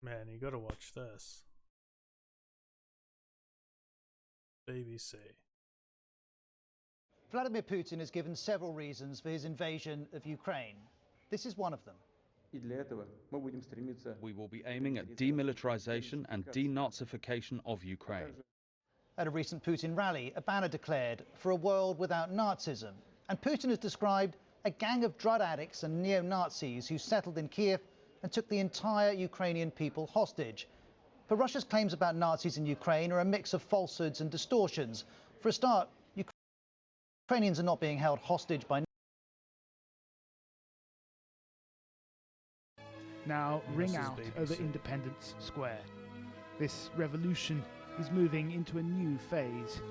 Man, you gotta watch this. BBC. Vladimir Putin has given several reasons for his invasion of Ukraine. This is one of them. We will be aiming at demilitarization and denazification of Ukraine. At a recent Putin rally, a banner declared for a world without Nazism. And Putin has described a gang of drug addicts and neo-Nazis who settled in Kiev and took the entire Ukrainian people hostage. But Russia's claims about Nazis in Ukraine are a mix of falsehoods and distortions. For a start, Ukrainians are not being held hostage by. Now ring out over Independence Square. This revolution is moving into a new phase.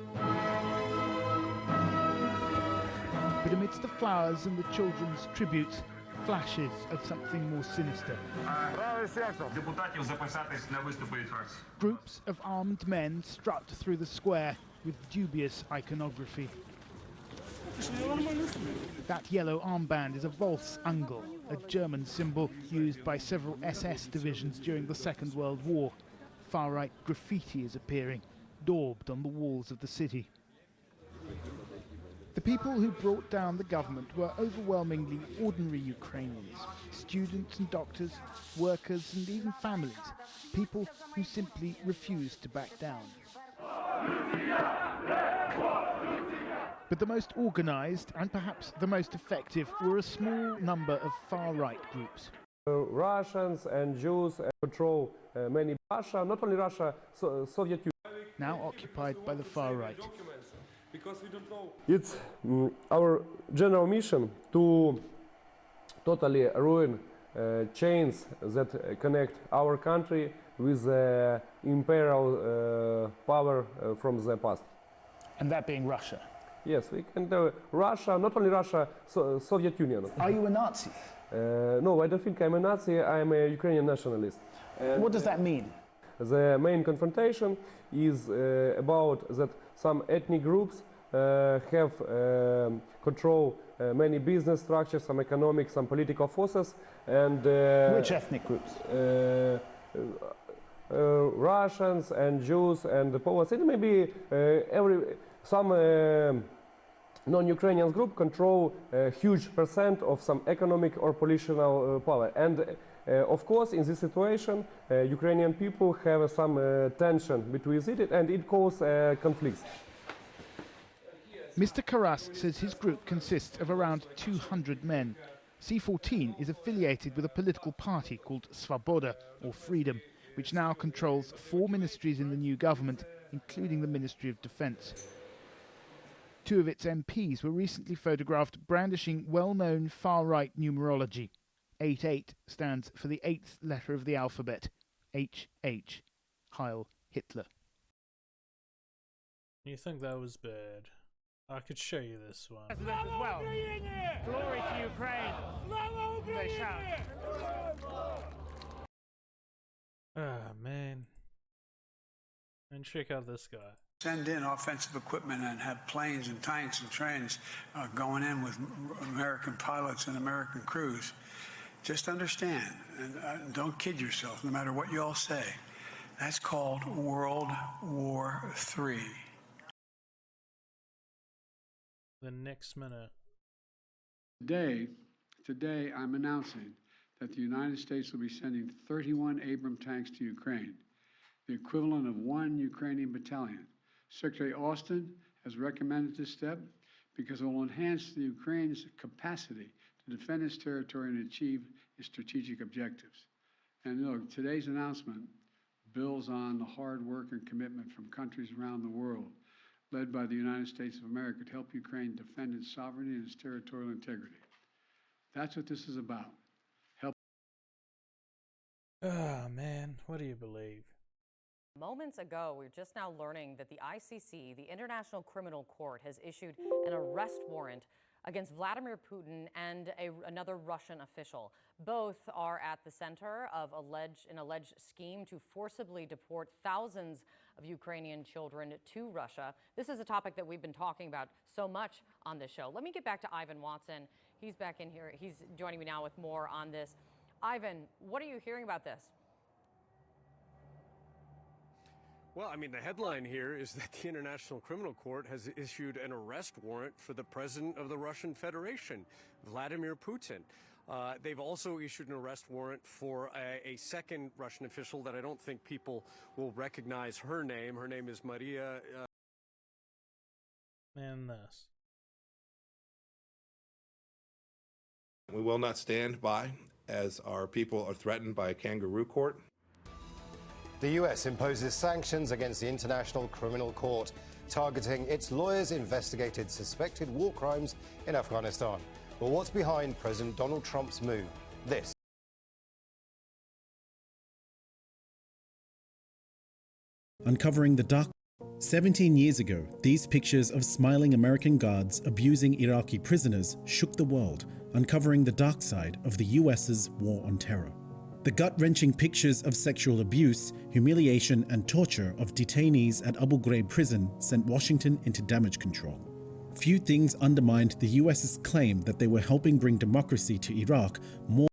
But amidst the flowers and the children's tributes, flashes of something more sinister. Groups of armed men strut through the square with dubious iconography. That yellow armband is a Volksangel, a German symbol used by several SS divisions during the Second World War. Far-right graffiti is appearing, daubed on the walls of the city. The people who brought down the government were overwhelmingly ordinary Ukrainians, students and doctors, workers and even families, people who simply refused to back down. But the most organised and perhaps the most effective were a small number of far-right groups. Russians and Jews control many Russia, not only Russia, Soviet Union. Now occupied by the far right. It's our general mission to totally ruin chains that connect our country with the imperial power from the past. And that being Russia? Yes, we can do Russia, not only Russia, Soviet Union. Are you a Nazi? No, I don't think I'm a Nazi, I'm a Ukrainian nationalist. What does that mean? The main confrontation is about that some ethnic groups have control many business structures, some economic, some political forces, and which ethnic groups? Russians and Jews and the Poles. It may be some non-Ukrainian group control a huge percent of some economic or political power. And of course, in this situation, Ukrainian people have some tension between it, and it causes conflicts. Mr. Karas says his group consists of around 200 men. C14 is affiliated with a political party called Svoboda, or Freedom, which now controls 4 ministries in the new government, including the Ministry of Defence. 2 of its MPs were recently photographed brandishing well-known far-right numerology. 88 stands for the 8th letter of the alphabet, HH, Heil Hitler. You think that was bad? I could show you this one. As well. Glory to Ukraine. They shout. Ah, man. And check out this guy. Send in offensive equipment and have planes and tanks and trains going in with American pilots and American crews. Just understand, and don't kid yourself, no matter what you all say. That's called World War III. The next minute. Today, I'm announcing that the United States will be sending 31 Abrams tanks to Ukraine, the equivalent of 1 Ukrainian battalion. Secretary Austin has recommended this step because it will enhance the Ukraine's capacity to defend its territory and achieve its strategic objectives. And look, today's announcement builds on the hard work and commitment from countries around the world, led by the United States of America, to help Ukraine defend its sovereignty and its territorial integrity. That's what this is about. Ah, man, what do you believe? Moments ago, we're just now learning that the ICC, the International Criminal Court, has issued an arrest warrant against Vladimir Putin and another Russian official. Both are at the center of an alleged scheme to forcibly deport thousands of Ukrainian children to Russia. This is a topic that we've been talking about so much on this show. Let me get back to Ivan Watson. He's back in here. He's joining me now with more on this. Ivan, what are you hearing about this? Well, I mean, the headline here is that the International Criminal Court has issued an arrest warrant for the president of the Russian Federation, Vladimir Putin. They've also issued an arrest warrant for a second Russian official that I don't think people will recognize her name. Her name is Maria. And this. We will not stand by as our people are threatened by a kangaroo court. The US imposes sanctions against the International Criminal Court, targeting its lawyers investigated suspected war crimes in Afghanistan. But what's behind President Donald Trump's move? This. Uncovering the dark. 17 years ago, these pictures of smiling American guards abusing Iraqi prisoners shook the world, uncovering the dark side of the US's war on terror. The gut-wrenching pictures of sexual abuse, humiliation and torture of detainees at Abu Ghraib prison sent Washington into damage control. Few things undermined the US's claim that they were helping bring democracy to Iraq more